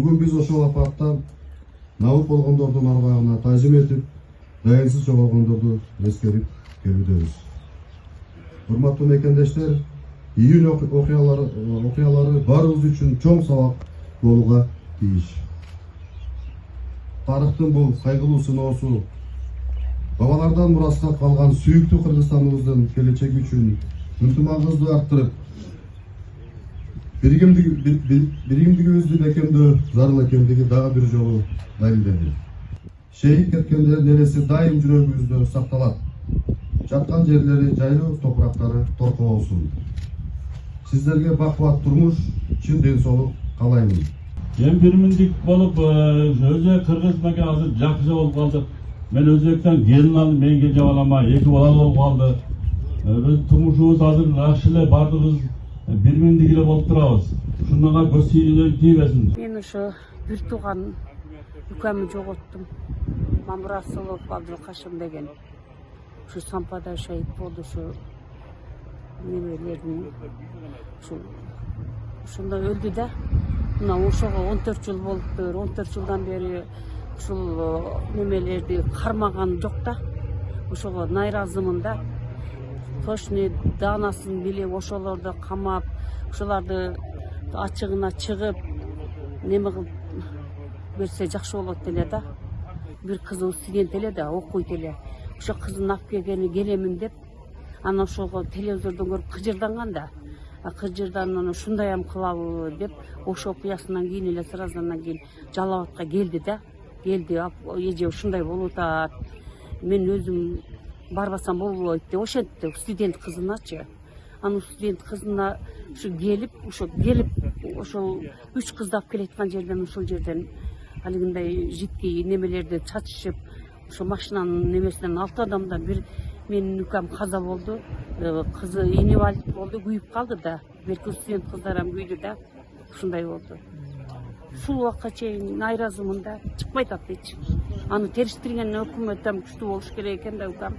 Бүгүн биз ошол апаттан набык болгондордун арбагына таазим этип, дайынсыз жоголгондорду эскерип келүүбүз. Урматтуу мекендештер, июнь окуялары баарыбыз үчүн чоң сабак болууга тийиш. Тарыхтын бул кайгылуу сыноосу бабалардан мураска калган сүйүктүү Кыргызстаныбыздын келечеги үчүн ынтымагыбызды арттырып, биригимдигибизди бекемдөө зарыл экендиги дагы бир жолу далилдеди. Шейит кеткендердин эреси дайым жүрөгүбүздө сакталат. Жаткан жерлери жайлуу, топурактары торко болсун. Сиздерге бакубат турмуш, чын ден соолук каалаймын. Мен бирминдик болуп, өзбек кыргыз менен азыр жакшы болуп калдык. Мен өзбектен келин алдым, мен келе алама, 2 бала болуп калды. Биз турмушубуз азыр жакшы эле, бардыгыбыз бирминдик эле болуп турабыз. Ушунга көз тийбесин. Мен ошо бир тууган үкөмү жоготтум. Мамырасылов Абдылкашым деген. Ушу Сампада шаһит болду, ушу немелердин ушунда өлдү да. Мына ошого 14 жыл болуптур. 14 жылдан бери ушул немелерди кармаган жок да. Ошого найразымын да. Точный даанасын билип, ошолорду камап, ошолорду ачыгына чыгып, неме кылып берсе жакшы болот эле да. Бир кызым студент эле да, окуйт эле. Ошо кызын алып келемин деп, анан ошого телевизордон көрүп кыжырданган да. Кыжырданып ушундай кылабы деп, ошо окуясынан кийин эле сразу кийин Жалал Абадка келди да. Келди, эже ушундай болуп атат. Мен өзүм барбасам болбойт деп ошентти студент кызыначы. Анын студент кызына келип, ошол 3 кызды алып келаткан жерден, ушул жерден алигиндай жидкий немелерди чачышып, ошо машинанын немесинен 6 адамдан бир менин үкөм каза болду. Кызы инвалид болду, күйүп калды да. Берки студент кыздар күйдү да. Ушундай болду. Ушул убакка чейин найразымын да, чыкпай атат эч. Аны териштирген өкмөт күчтүү болуш керек экен да, укам.